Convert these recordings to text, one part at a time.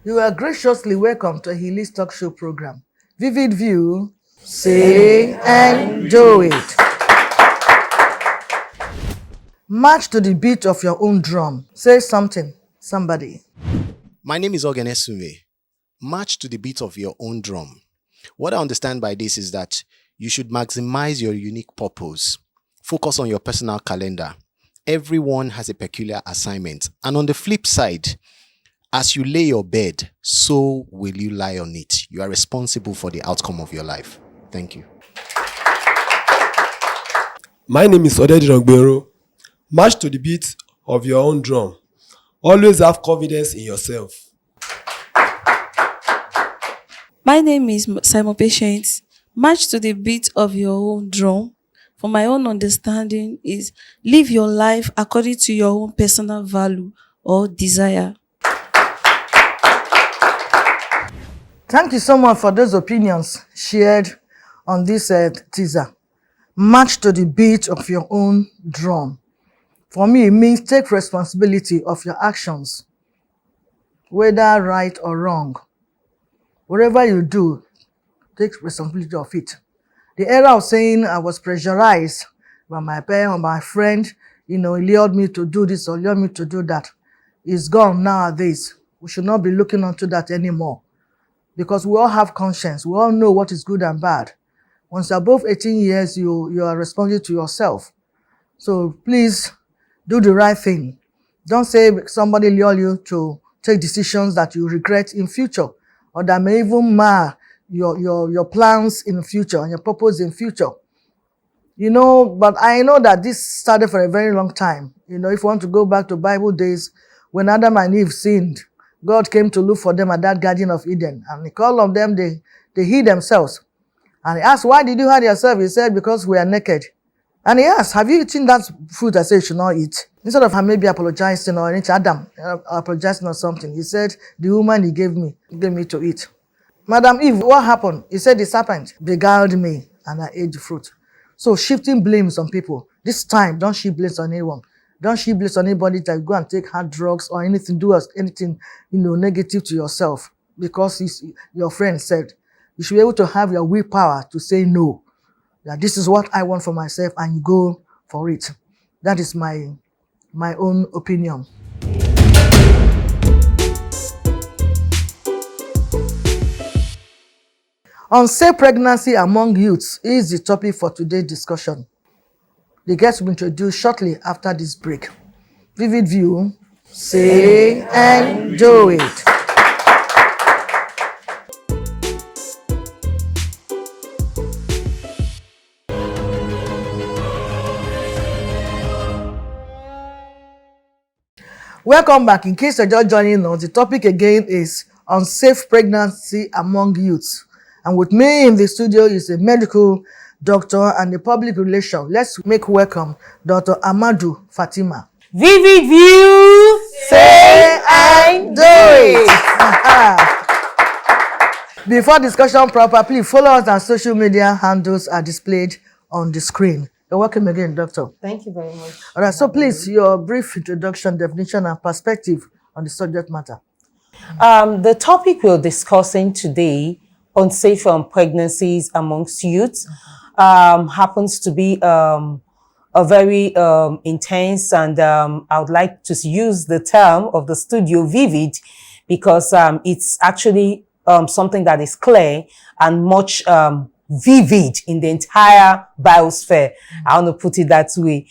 You are graciously welcome to Ehiliz talk show program. Vivid view, say and do it. March to the beat of your own drum. Say something, somebody. My name is Esume. March to the beat of your own drum. What I understand by this is that you should maximize your unique purpose. Focus on your personal calendar. Everyone has a peculiar assignment. And on the flip side, as you lay your bed, so will you lie on it. You are responsible for the outcome of your life. Thank you. My name is Odedi Rogbero. March to the beat of your own drum. Always have confidence in yourself. My name is Simon Patience. March to the beat of your own drum. For my own understanding is live your life according to your own personal value or desire. Thank you so much for those opinions shared on this teaser. March to the beat of your own drum. For me, it means take responsibility of your actions, whether right or wrong. Whatever you do, take responsibility of it. The era of saying I was pressurized by my parent or my friend, he lured me to do this or lured me to do that, is gone nowadays. We should not be looking onto that anymore. Because we all have conscience. We all know what is good and bad. Once you're above 18 years, you are responsible to yourself. So please do the right thing. Don't say somebody lure you to take decisions that you regret in future or that may even mar your plans in the future and your purpose in future. But I know that this started for a very long time. If you want to go back to Bible days, when Adam and Eve sinned, God came to look for them at that Garden of Eden. And he called on them, they hid themselves. And he asked, why did you hide yourself? He said, because we are naked. And he asked, have you eaten that fruit I said you should not eat? Instead of maybe apologizing or anything, Adam apologizing or something, he said, the woman he gave me to eat. Madam Eve, what happened? He said, the serpent beguiled me and I ate the fruit. So shifting blames on people. This time, don't shift blames on anyone. Don't shift blames on anybody that go and take hard drugs or anything, do anything, negative to yourself. Because your friend said, you should be able to have your willpower to say no. That this is what I want for myself and you go for it. That is my own opinion. Unsafe pregnancy among youths is the topic for today's discussion. The guests will be introduced shortly after this break. Vivid view, say and do it. Welcome back. In case you're just joining us, the topic again is unsafe pregnancy among youths. And with me in the studio is a medical doctor and a public relation. Let's make welcome Dr. Amadou Fatima. Vivid view, say and do it. Before discussion proper, please follow us on social media handles are displayed on the screen. You're welcome again, Doctor. Thank you very much. All right, so please, your brief introduction, definition, and perspective on the subject matter. The topic we're discussing today, unsafe pregnancies amongst youths, happens to be a very intense and I would like to use the term of the studio vivid because it's actually something that is clear and much vivid in the entire biosphere. I want to put it that way.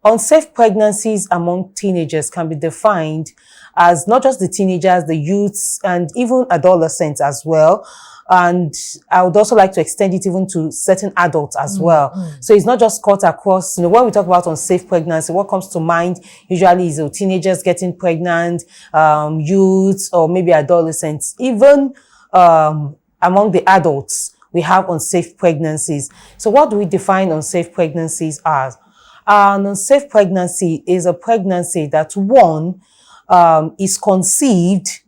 Unsafe pregnancies among teenagers can be defined as not just the teenagers, the youths, and even adolescents as well. And I would also like to extend it even to certain adults as well. So it's not just cut across, when we talk about unsafe pregnancy, what comes to mind usually is teenagers getting pregnant, youths, or maybe adolescents. Even among the adults, we have unsafe pregnancies. So what do we define unsafe pregnancies as? An unsafe pregnancy is a pregnancy that one is conceived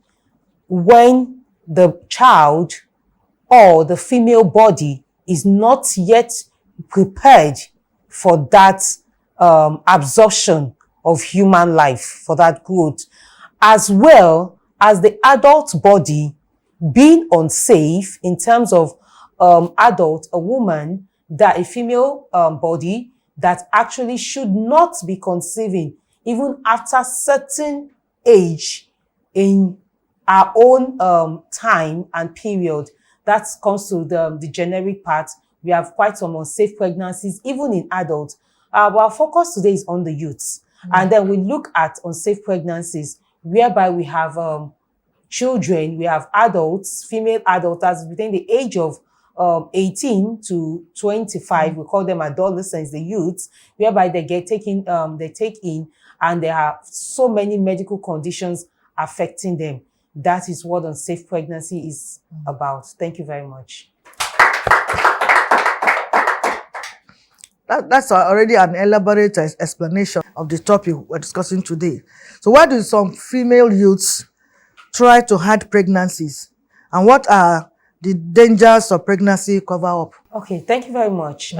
when the child or the female body is not yet prepared for that absorption of human life, for that growth, as well as the adult body being unsafe in terms of adult, a woman, that a female body that actually should not be conceiving even after certain age in our own time and period. That comes to the generic part. We have quite some unsafe pregnancies, even in adults. But our focus today is on the youths. And then we look at unsafe pregnancies, whereby we have children, we have adults, female adults, that's between the age of 18 to 25. We call them adolescents, the youths, whereby they get taken, they take in, and there are so many medical conditions affecting them. That is what unsafe pregnancy is about. Thank you very much. That's already an elaborate explanation of the topic we're discussing today. So why do some female youths try to hide pregnancies? And what are the dangers of pregnancy cover-up? Okay, thank you very much.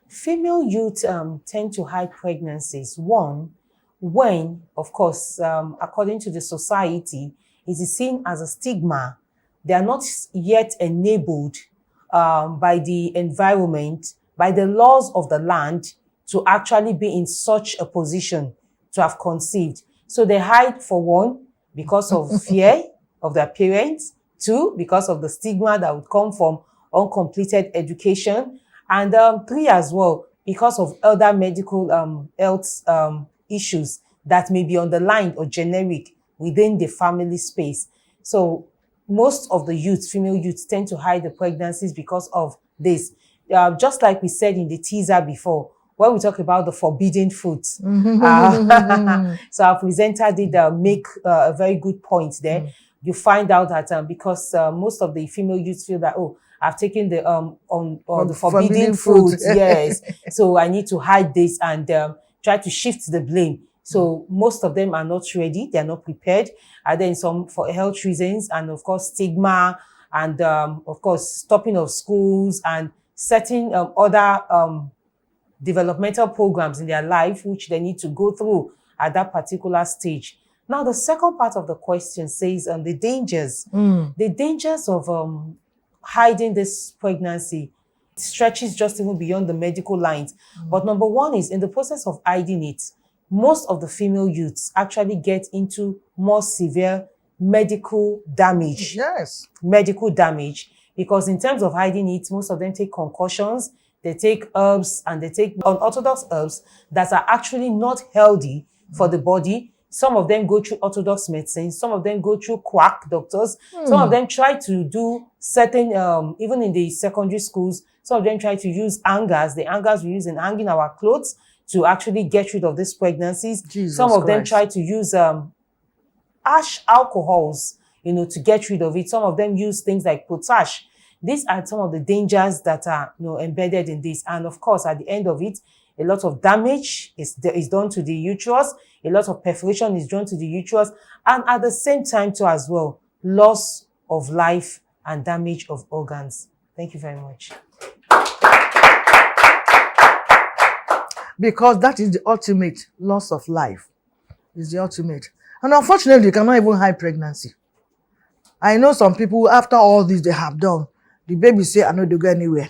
Female youth tend to hide pregnancies. One, when, of course, according to the society, it is seen as a stigma. They are not yet enabled by the environment, by the laws of the land, to actually be in such a position to have conceived. So they hide, for one, because of fear of their parents. Two, because of the stigma that would come from uncompleted education. And three, as well, because of other medical health issues that may be underlined or generic within the family space. So most of the youth, female youths, tend to hide the pregnancies because of this. Just like we said in the teaser before, when we talk about the forbidden foods. So our presenter did make a very good point there. You find out that because most of the female youths feel that, oh, I've taken the the forbidden foods, yes, so I need to hide this and try to shift the blame. So most of them are not ready, they are not prepared. And then some for health reasons, and of course stigma, and of course stopping of schools and certain other developmental programs in their life which they need to go through at that particular stage. Now, the second part of the question says the dangers. The dangers of hiding this pregnancy stretches just even beyond the medical lines. But number one is, in the process of hiding it, most of the female youths actually get into more severe medical damage. Yes. Medical damage. Because in terms of hiding it, most of them take concussions, they take herbs, and they take unorthodox herbs that are actually not healthy for the body. Some of them go through orthodox medicine. Some of them go through quack doctors. Some of them try to do certain, even in the secondary schools, some of them try to use hangers, the hangers we use in hanging our clothes, to actually get rid of these pregnancies. Some of them try to use ash alcohols, to get rid of it. Some of them use things like potash. These are some of the dangers that are, embedded in this. And of course, at the end of it, a lot of damage is done to the uterus. A lot of perforation is done to the uterus. And at the same time, too, as well, loss of life and damage of organs. Thank you very much. Because that is the ultimate loss of life. It's the ultimate. And unfortunately, you cannot even hide pregnancy. I know some people, after all this they have done, the baby say, I know they go anywhere.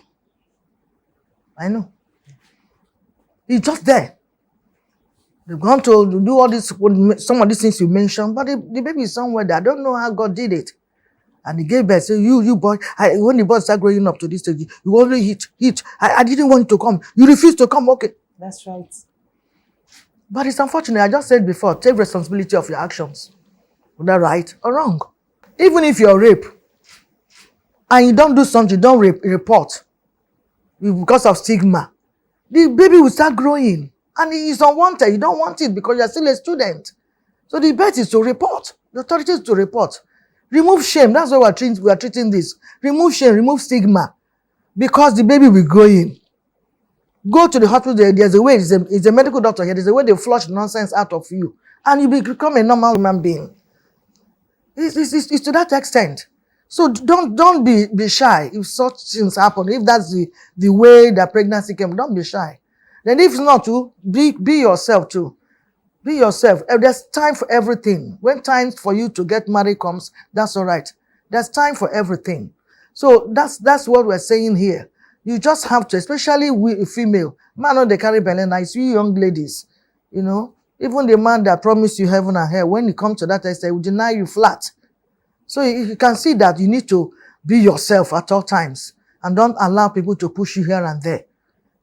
I know. It's just there. They've gone to do all this, some of these things you mentioned, but the baby is somewhere there. I don't know how God did it. And he gave birth. Say, you boy, when the boy started growing up to this stage, you only hit. I didn't want you to come. You refused to come. Okay. That's right. But it's unfortunate. I just said before, take responsibility of your actions. Is that right or wrong? Even if you're raped, and you don't do something, don't report because of stigma, the baby will start growing. And it is unwanted. You don't want it because you're still a student. So the best is to report. The authority is to report. Remove shame. That's why we are treating this. Remove shame, remove stigma. Because the baby will grow in. Go to the hospital. There's a way. It's a medical doctor here. There's a way they flush nonsense out of you. And you become a normal human being. It's to that extent. So don't be shy if such things happen. If that's the way that pregnancy came, don't be shy. Then if not to, be yourself too. Be yourself. There's time for everything. When time for you to get married comes, that's all right. There's time for everything. So that's what we're saying here. You just have to, especially we female. Man, no, they carry belly nice. You young ladies, you know, even the man that promised you heaven and hell, when it comes to that, they will deny you flat. So you can see that you need to be yourself at all times and don't allow people to push you here and there.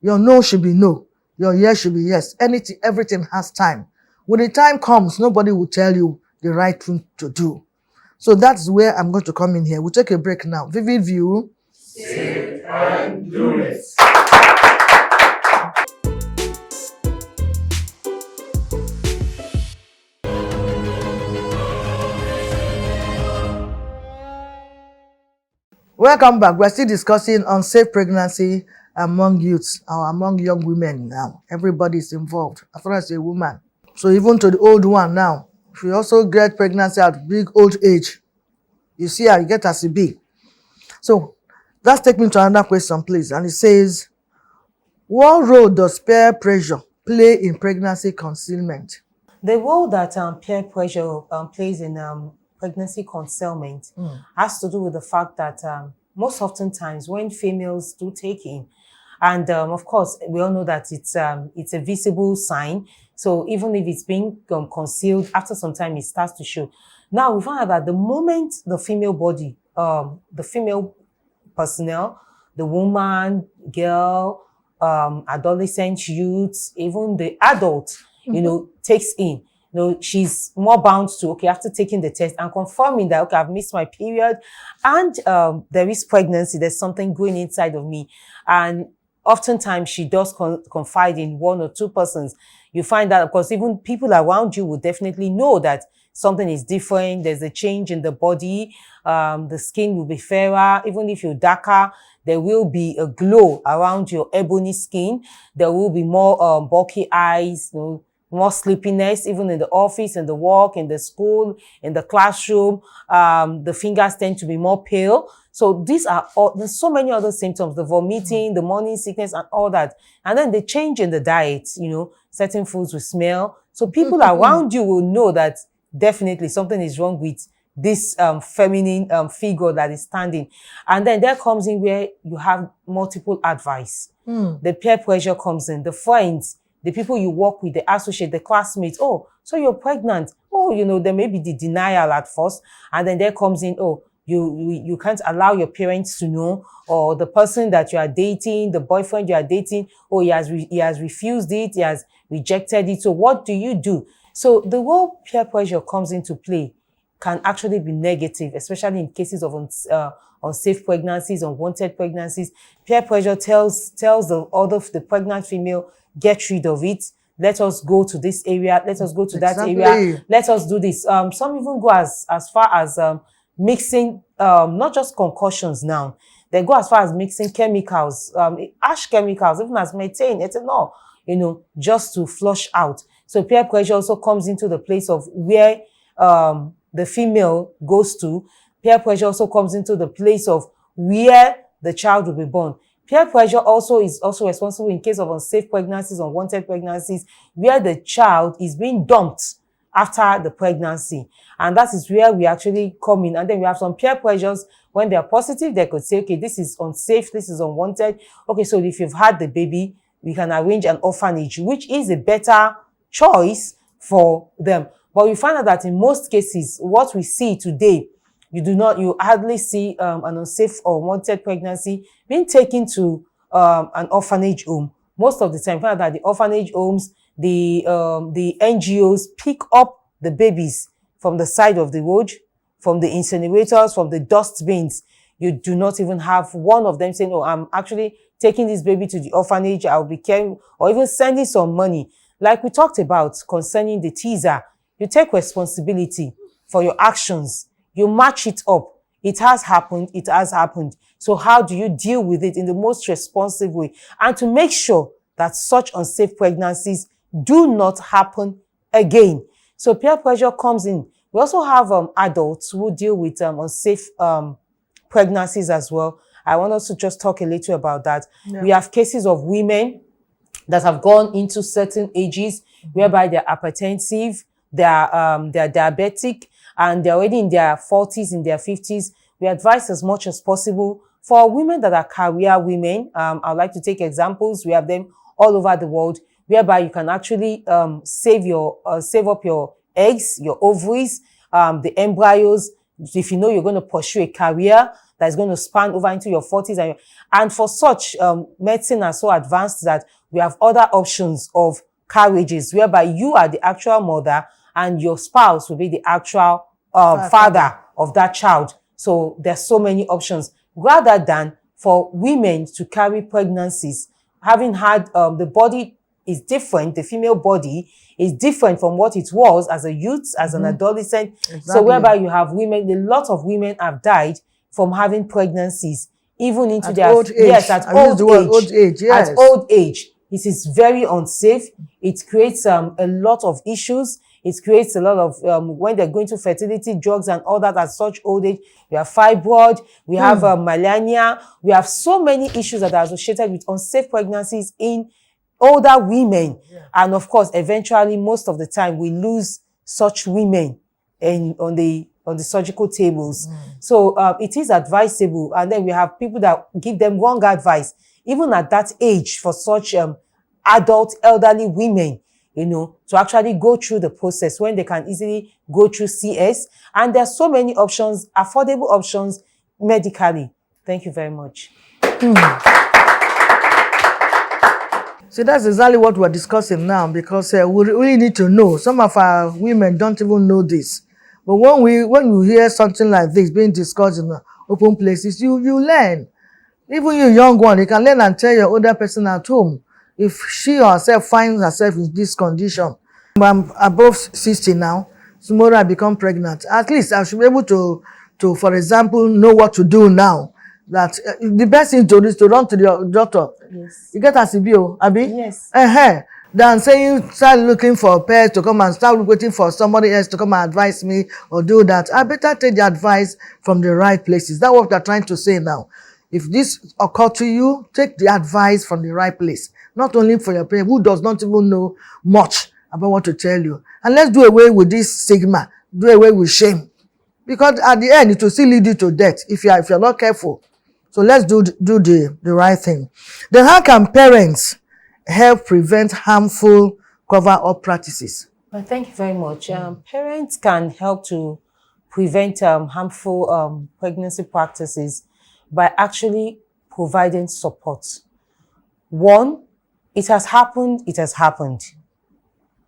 Your no should be no. Your yes should be yes. Anything, everything has time. When the time comes, nobody will tell you the right thing to do. So that's where I'm going to come in here. We'll take a break now. Vivid View. Say and do it. Welcome back. We're still discussing unsafe pregnancy among youths or among young women now. Everybody is involved, as far as a woman. So even to the old one now, if you also get pregnancy at big old age, you see how you get as a big. So let's take me to another question, please. And it says, what role does peer pressure play in pregnancy concealment? The role that peer pressure plays in pregnancy concealment has to do with the fact that most often times when females do take in, and of course we all know that it's a visible sign. So even if it's being concealed, after some time it starts to show. Now we find out that the moment the female body, the female personnel, the woman, girl, adolescent, youth, even the adult, you know, takes in. You know, she's more bound to, okay, after taking the test and confirming that, okay, I've missed my period and there is pregnancy, there's something growing inside of me. And oftentimes she does confide in one or two persons. You find that, of course, even people around you will definitely know that something is different. There's a change in the body. The skin will be fairer. Even if you're darker, there will be a glow around your ebony skin. There will be more bulky eyes, you know, more sleepiness, even in the office, in the work, in the school, in the classroom. The fingers tend to be more pale. So these are all, there's so many other symptoms, the vomiting, the morning sickness and all that. And then the change in the diet, you know, certain foods will smell. So people around you will know that definitely something is wrong with this feminine figure that is standing. And then there comes in where you have multiple advice. The peer pressure comes in, the friends, the people you work with, the associate, the classmates. Oh, so you're pregnant. Oh, you know, there may be the denial at first. And then there comes in, oh, you can't allow your parents to know, or the person that you are dating, the boyfriend you are dating, oh, he has refused it, he has rejected it. So what do you do? So the role peer pressure comes into play can actually be negative, especially in cases of unsafe pregnancies, unwanted pregnancies. Peer pressure tells the pregnant female, get rid of it. Let us go to this area. Let us go to that area. Let us do this. Some even go as far as mixing, not just concussions now. They go as far as mixing chemicals, ash chemicals, even as methane, ethanol, you know, just to flush out. So peer pressure also comes into the place of where the female goes to. Peer pressure also comes into the place of where the child will be born. Peer pressure also is also responsible in case of unsafe pregnancies, unwanted pregnancies, where the child is being dumped after the pregnancy. And that is where we actually come in. And then we have some peer pressures. When they are positive, they could say, okay, this is unsafe, this is unwanted. Okay, so if you've had the baby, we can arrange an orphanage, which is a better choice for them. But we find out that in most cases, what we see today, you hardly see an unsafe or unwanted pregnancy being taken to an orphanage home. Most of the time, we find out that the orphanage homes, the NGOs pick up the babies from the side of the road, from the incinerators, from the dust bins. You do not even have one of them saying, oh, I'm actually taking this baby to the orphanage, I'll be caring, or even sending some money. Like we talked about concerning the teaser, you take responsibility for your actions. You match it up. It has happened. It has happened. So how do you deal with it in the most responsive way? And to make sure that such unsafe pregnancies do not happen again. So peer pressure comes in. We also have adults who deal with unsafe pregnancies as well. I want us to just talk a little about that. Yeah. We have cases of women that have gone into certain ages whereby they're hypertensive, they're diabetic, and they're already in their 40s, in their 50s. We advise as much as possible for women that are career women. I'd like to take examples. We have them all over the world, whereby you can actually save up your eggs, your ovaries, the embryos, if you know you're going to pursue a career that is going to span over into your 40s. And for such, medicine are so advanced that we have other options of carriages whereby you are the actual mother and your spouse will be the actual father of that child. So there's so many options rather than for women to carry pregnancies, having had the body is different. The female body is different from what it was as a youth, as an adolescent. Exactly. So whereby you have women, a lot of women have died from having pregnancies, even into their old age. Yes, at old age. Yes. At old age. It is very unsafe. It creates a lot of issues. It creates a lot of, when they're going to fertility drugs and all that at such old age. We have fibroid, we have malaria, we have so many issues that are associated with unsafe pregnancies in older women. And of course, eventually, most of the time, we lose such women on the surgical tables. So it is advisable. And then we have people that give them wrong advice, even at that age, for such adult, elderly women, to actually go through the process when they can easily go through CS. And there's so many options, affordable options medically. Thank you very much. See, that's exactly what we're discussing now, because we really need to know. Some of our women don't even know this. But when you hear something like this being discussed in open places, you learn. Even you young one, you can learn and tell your older person at home. If she or herself finds herself in this condition, I'm above 60 now, tomorrow I become pregnant. At least I should be able to, for example, know what to do now. That the best thing to do is to run to the doctor. Yes. You get a CBO, Abi? Yes. Than saying start looking for pairs to come and start waiting for somebody else to come and advise me or do that. I better take the advice from the right places. That's what they're trying to say now. If this occurs to you, take the advice from the right place. Not only for your parent who does not even know much about what to tell you. And let's do away with this stigma. Do away with shame. Because at the end, it will still lead you to death if you're not careful. So let's do the right thing. Then how can parents help prevent harmful cover-up practices? Well, thank you very much. Parents can help to prevent harmful pregnancy practices by actually providing support. One, it has happened, it has happened.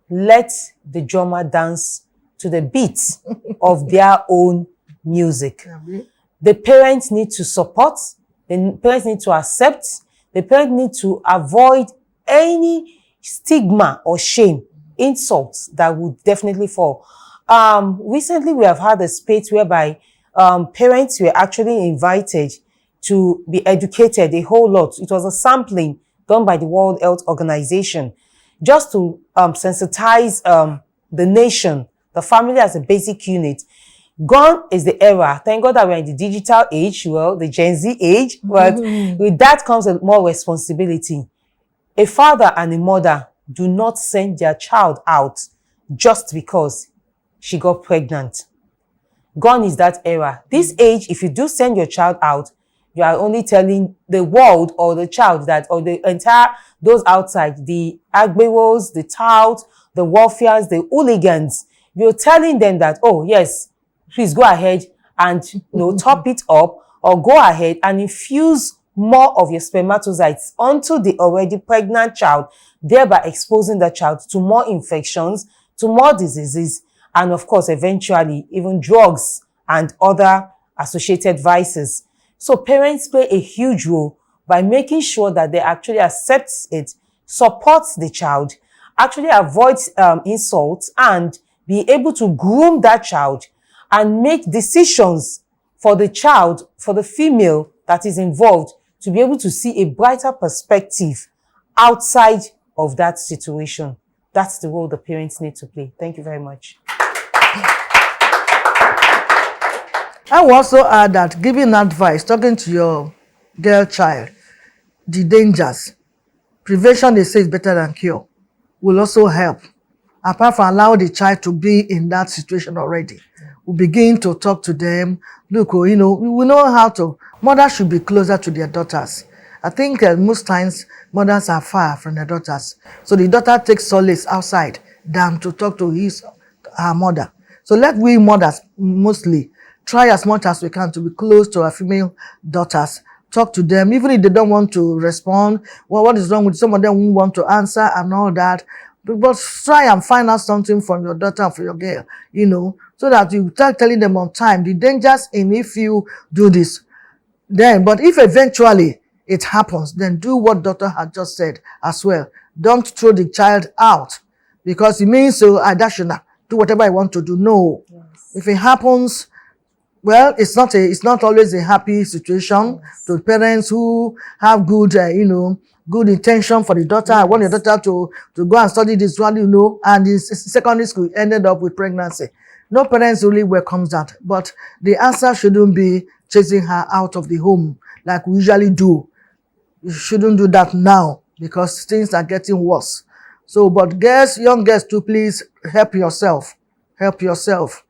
Let the drummer dance to the beat of their own music. The parents need to support, the parents need to accept, the parents need to avoid any stigma or shame, insults that would definitely fall. Recently, we have had a space whereby parents were actually invited to be educated a whole lot. It was a sampling done by the World Health Organization just to sensitize the nation, the family as a basic unit. Gone is the era. Thank God that we're in the digital age, well, the Gen Z age, but with that comes more responsibility. A father and a mother do not send their child out just because she got pregnant. Gone is that era. This age, if you do send your child out, you are only telling the world or the child that, or the entire, those outside, the agberos, the touts, the warfares, the hooligans, you're telling them that, oh yes, please go ahead and top it up, or go ahead and infuse more of your spermatozoids onto the already pregnant child, thereby exposing the child to more infections, to more diseases, and of course, eventually, even drugs and other associated vices. So parents play a huge role by making sure that they actually accept it, support the child, actually avoid insults, and be able to groom that child and make decisions for the child, for the female that is involved, to be able to see a brighter perspective outside of that situation. That's the role the parents need to play. Thank you very much. I will also add that giving advice, talking to your girl child, the dangers, Prevention, they say, is better than cure. Will also help. Apart from allow the child to be in that situation already, we begin to talk to them. Look, we know how to. Mothers should be closer to their daughters. I think most times mothers are far from their daughters, so the daughter takes solace outside than to talk to her mother. So let we mothers mostly try as much as we can to be close to our female daughters. Talk to them, even if they don't want to respond. Well, what is wrong with some of them who want to answer and all that? But try and find out something from your daughter and for your girl, so that you start telling them on time the dangers in if you do this. Then, but if eventually it happens, then do what doctor had just said as well. Don't throw the child out because it means so that should not do whatever I want to do. No, yes. If it happens, well, it's not always a happy situation. Yes. To parents who have good, good intention for the daughter. Yes. I want your daughter to go and study this one, and this secondary school ended up with pregnancy. No parents really welcomes that, but the answer shouldn't be chasing her out of the home like we usually do. You shouldn't do that now because things are getting worse. So, but girls, young girls too, please help yourself. Help yourself.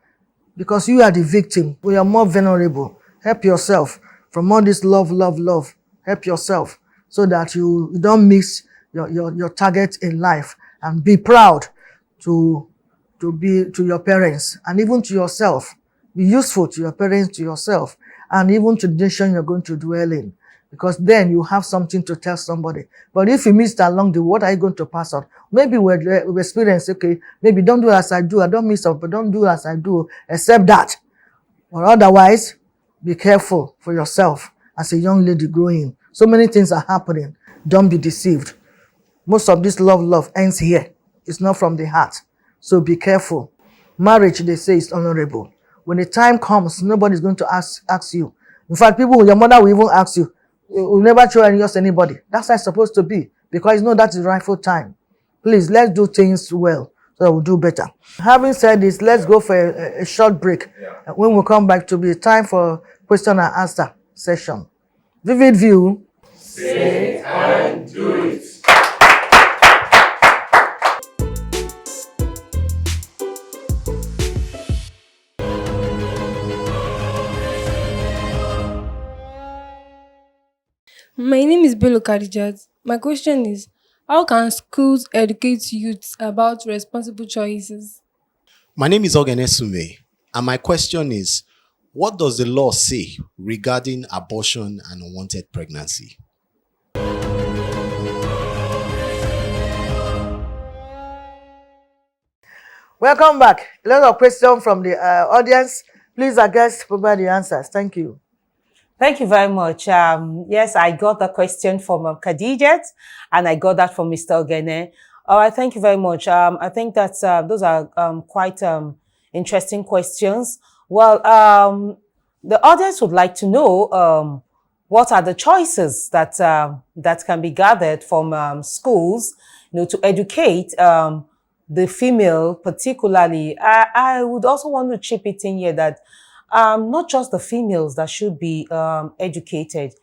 Because you are the victim. We are more vulnerable. Help yourself from all this love. Help yourself so that you don't miss your target in life, and be proud to your parents and even to yourself. Be useful to your parents, to yourself, and even to the nation you're going to dwell in. Because then you have something to tell somebody. But if you miss that along the way, what are you going to pass on? Maybe we experience, okay, maybe don't do as I do. I don't miss out, but don't do as I do, except that. Or otherwise, be careful for yourself as a young lady growing. So many things are happening. Don't be deceived. Most of this love ends here. It's not from the heart. So be careful. Marriage, they say, is honorable. When the time comes, nobody's going to ask you. In fact, your mother will even ask you. Will never show anybody. That's how it's supposed to be, because that's the rightful time. Please, let's do things well so that we'll do better. Having said this, let's go for a short break. Yeah. When we come back, to be time for question and answer session. Vivid View. Say it and do it. My name is Bello Kadijat. My question is, how can schools educate youths about responsible choices? My name is Sume, and my question is, what does the law say regarding abortion and unwanted pregnancy? Welcome back. A lot of questions from the audience. Please, I guess, provide the answers. Thank you. Thank you very much. Yes, I got the question from Khadijat, and I got that from Mr. Ogene. All right, thank you very much. I think that those are quite interesting questions. Well, the audience would like to know what are the choices that that can be gathered from schools, to educate the female, particularly. I would also want to chip it in here that not just the females that should be educated.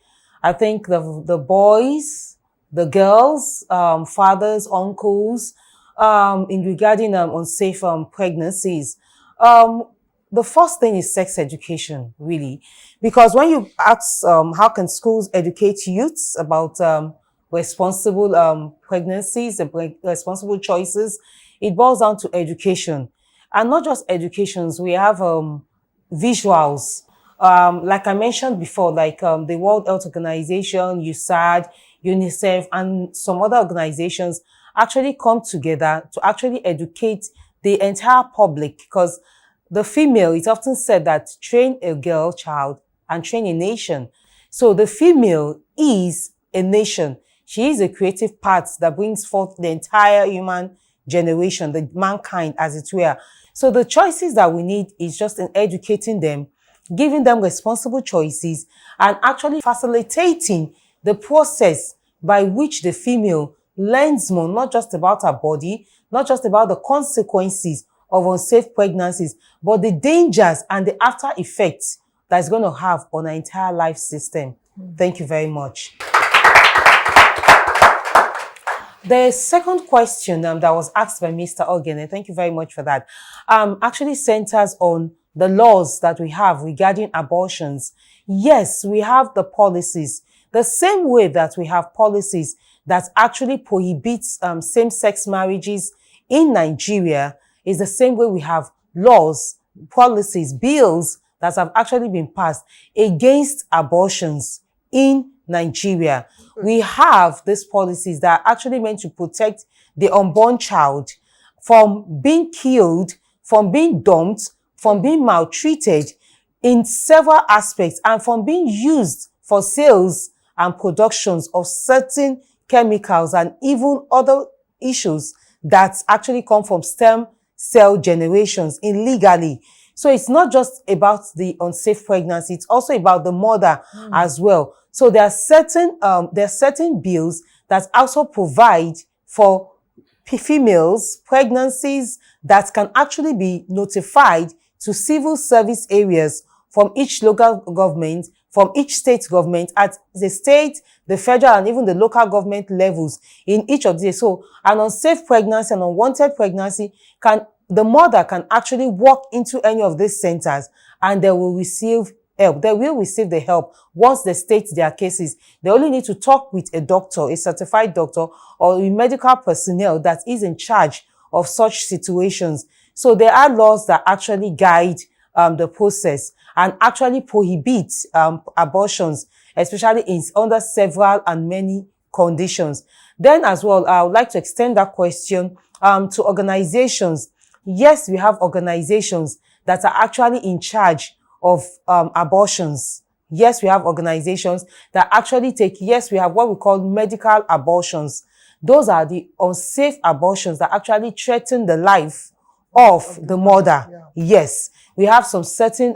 I think the boys, the girls, fathers, uncles, in regarding unsafe pregnancies. The first thing is sex education, really. Because when you ask how can schools educate youths about responsible pregnancies and responsible choices, it boils down to education. And not just educations, we have visuals. Like I mentioned before, like the World Health Organization, USAID, UNICEF, and some other organizations actually come together to actually educate the entire public, because the female, it's often said that train a girl child and train a nation. So the female is a nation. She is a creative part that brings forth the entire human generation, the mankind as it were. So the choices that we need is just in educating them, giving them responsible choices, and actually facilitating the process by which the female learns more, not just about her body, not just about the consequences of unsafe pregnancies, but the dangers and the after effects that it's going to have on our entire life system. Thank you very much. The second question that was asked by Mr. Ogene, thank you very much for that, actually centers on the laws that we have regarding abortions. Yes, we have the policies. The same way that we have policies that actually prohibits same-sex marriages in Nigeria is the same way we have laws, policies, bills that have actually been passed against abortions in Nigeria. We have these policies that are actually meant to protect the unborn child from being killed, from being dumped, from being maltreated in several aspects, and from being used for sales and productions of certain chemicals and even other issues that actually come from stem cell generations illegally. So it's not just about the unsafe pregnancy, it's also about the mother as well. So there are certain bills that also provide for females, pregnancies that can actually be notified to civil service areas from each local government, from each state government, at the state, the federal, and even the local government levels in each of these. So an unsafe pregnancy, an unwanted pregnancy, the mother can actually walk into any of these centers and they will receive help. They will receive the help once they state their cases. They only need to talk with a doctor, a certified doctor, or a medical personnel that is in charge of such situations. So there are laws that actually guide the process and actually prohibit abortions, especially under several and many conditions. Then as well, I would like to extend that question to organizations. Yes, we have organizations that are actually in charge of abortions. Yes, we have organizations that actually yes, we have what we call medical abortions. Those are the unsafe abortions that actually threaten the life of the mother. Yeah. Yes, we have some certain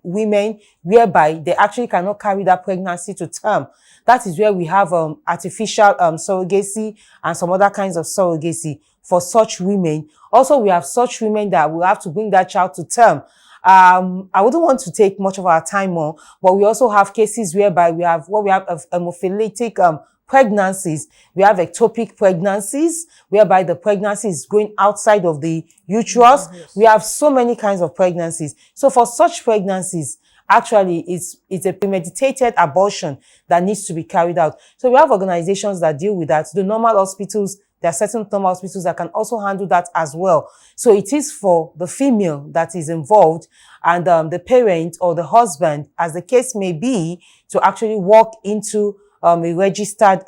women whereby they actually cannot carry that pregnancy to term. That is where we have artificial surrogacy and some other kinds of surrogacy for such women. Also, we have such women that will have to bring that child to term. I wouldn't want to take much of our time on, but we also have cases whereby we have hemophilitic pregnancies. We have ectopic pregnancies, whereby the pregnancy is going outside of the uterus. Yes. We have so many kinds of pregnancies. So for such pregnancies, actually, it's a premeditated abortion that needs to be carried out. So we have organizations that deal with that. The normal hospitals, there are certain normal hospitals that can also handle that as well. So it is for the female that is involved and the parent or the husband, as the case may be, to actually walk into a registered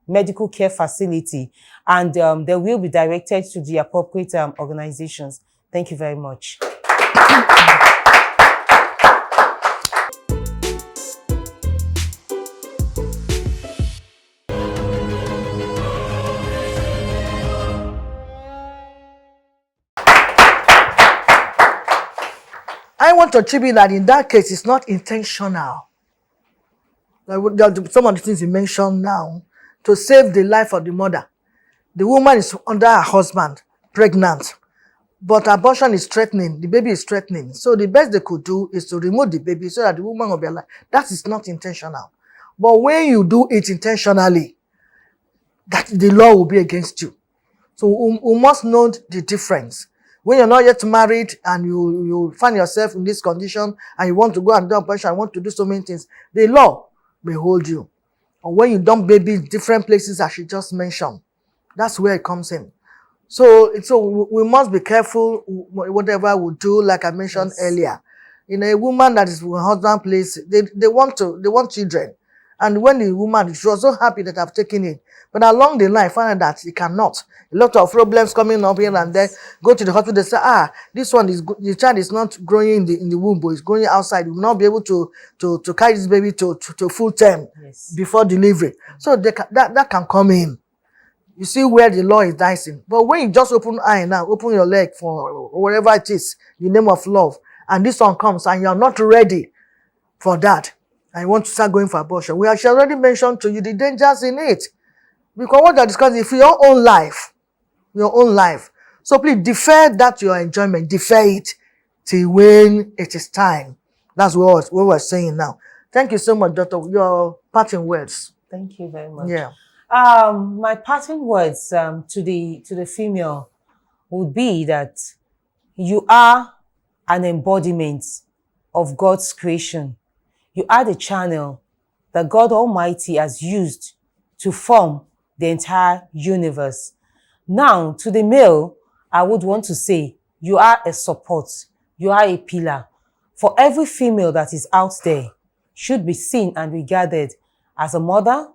medical care facility, and they will be directed to the appropriate organizations. Thank you very much. I want to attribute that in that case, it's not intentional. Like some of the things you mentioned now, to save the life of the mother. The woman is under her husband, pregnant, but abortion is threatening, the baby is threatening. So the best they could do is to remove the baby so that the woman will be alive. That is not intentional. But when you do it intentionally, that the law will be against you. So we must know the difference. When you're not yet married and you find yourself in this condition and you want to go and do abortion, and want to do so many things, the law may hold you. Or when you dump baby in different places, as she just mentioned, that's where it comes in. So we must be careful whatever we do, like I mentioned earlier. You know, a woman that is with her husband place, they want children. And when the woman, she was so happy that I've taken it. But along the line, find out that he cannot. A lot of problems coming up here and there. Go to the hospital, they say, this one is the child is not growing in the womb, but it's growing outside. You will not be able to carry this baby to full term before delivery. So that can come in. You see where the law is dicing. But when you just open eye now, open your leg for whatever it is, the name of love, and this one comes and you're not ready for that, and you want to start going for abortion, we have already mentioned to you the dangers in it. Because what you're discussing is for your own life. So please defer that your enjoyment, defer it till when it is time. That's what we're saying now. Thank you so much, Doctor. Your parting words. Thank you very much. Yeah. My parting words to the female would be that you are an embodiment of God's creation. You are the channel that God Almighty has used to form the entire universe. Now, to the male, I would want to say you are a support. You are a pillar. For every female that is out there should be seen and regarded as a mother,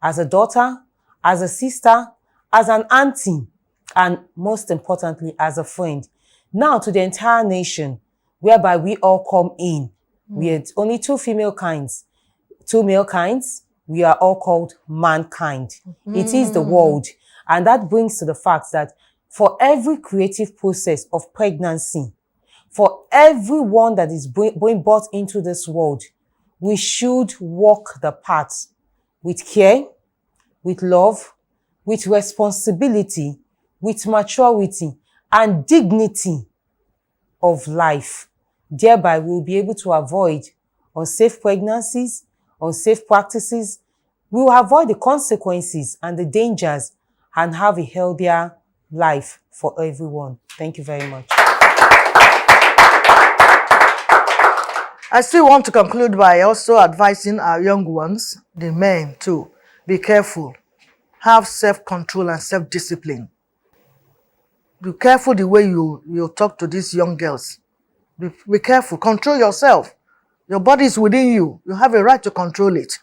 as a daughter, as a sister, as an auntie, and most importantly, as a friend. Now to the entire nation, whereby we all come in. We are only two female kinds, two male kinds. We are all called mankind. It is the world. And that brings to the fact that for every creative process of pregnancy, for everyone that is being brought into this world, we should walk the path with care, with love, with responsibility, with maturity and dignity of life. Thereby, we'll be able to avoid unsafe pregnancies, unsafe practices. We will avoid the consequences and the dangers and have a healthier life for everyone. Thank you very much. I still want to conclude by also advising our young ones, the men too, be careful. Have self-control and self-discipline. Be careful the way you talk to these young girls. Be careful. Control yourself. Your body is within you. You have a right to control it.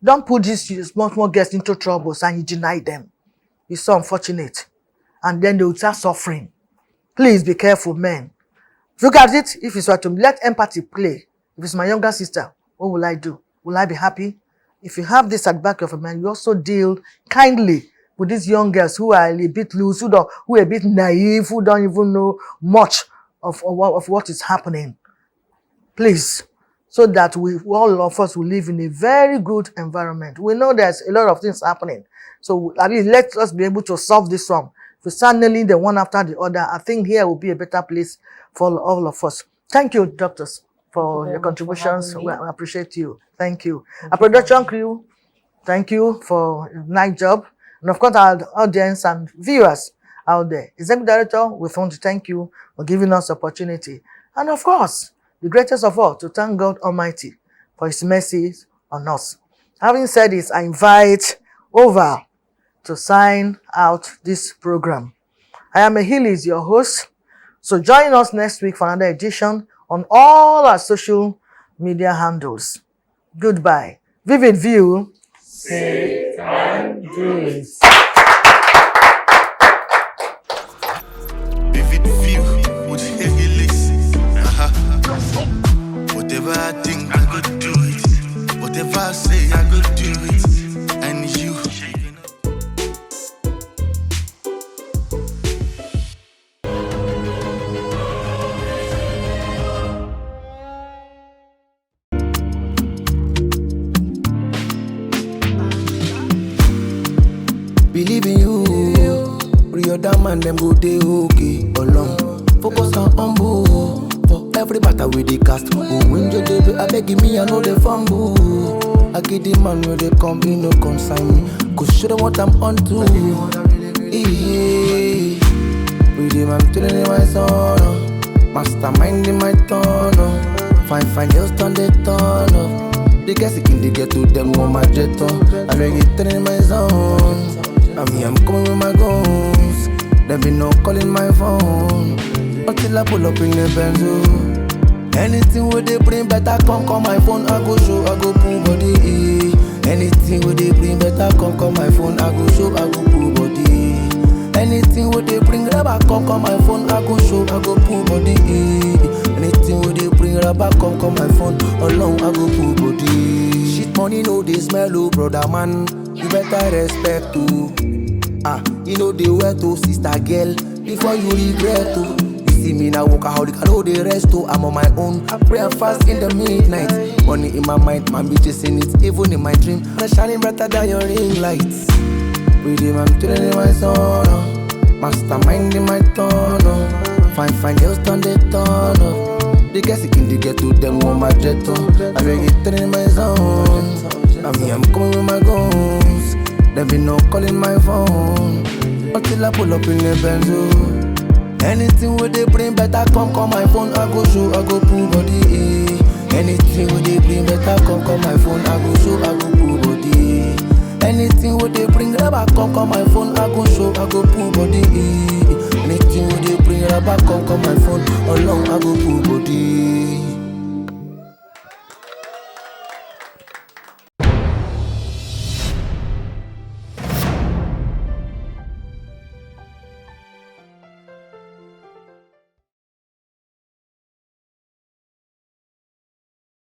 Don't put these small girls into troubles and you deny them. It's so unfortunate. And then they will start suffering. Please be careful, men. Look at it. If it's to let empathy play. If it's my younger sister, what will I do? Will I be happy? If you have this at the back of your mind, you also deal kindly with these young girls who are a bit loose, who are a bit naive, who don't even know much of what is happening. Please, so that all of us will live in a very good environment. We know there's a lot of things happening. So at least let us be able to solve this one. If we start nailing the one after the other, I think here will be a better place for all of us. Thank you, doctors, for your contributions. We appreciate you. Thank you. Our production crew, thank you for a nice job. And of course, our audience and viewers out there. Executive Director, we want to thank you for giving us opportunity. And of course, the greatest of all, to thank God Almighty for His mercies on us. Having said this, I invite Over to sign out this program. I am Ehiliz, your host. So join us next week for another edition on all our social media handles. Goodbye. Vivid View. Say and do it. Vivid view with Ehiliz. Whatever I think, I could do it. Whatever I say, I could do it. And you. Believe in you, real damn man, them go day okay along. Focus on humble for every battle with the cast. Oh, when you do, I beg me, I know the fumble. I get the man where they come in, no consign me. Cause show them what I'm on to. With him, I'm telling you my son. Mastermind in my turn. Fine girls turn the turn up. The guys can they get to them on my jet on. I know you telling my zone. I mean, I'm coming with my guns. There be no calling my phone until I pull up in the Benzo. Anything where they bring better come call my phone. I go show, I go pull body. Anything where they bring better come call my phone. I go show, I go pull body. Anything where they bring rubber come call my phone. I go show, I go pull body. Anything where they bring rubber come call my phone. Alone I go pull body. Shit money no they smell oh brother man. You better respect too. You know the way to sister girl before you regret to. You see me now workaholic, I know the rest too. I'm on my own, I pray and fast in the midnight. Money in my mind, my bitches in it, even in my dream. I'm shining brighter than your ring lights. With him, I'm telling you my son. Mastermind in my turn. Fine girls turn the turn up. The guys can they get to them on my jet on. I beg you telling my son. I mean, I'm coming with my guns. There be no calling my phone until I pull up in the Benzo. Anything where they bring better come call my phone. I go show, I go pull body. Anything where they bring better come call my phone. I go show, I go pull body. Anything where they bring rubber come call my phone. I go show, I go pull body. Anything where they bring rubber come call my phone. Along I go pull body.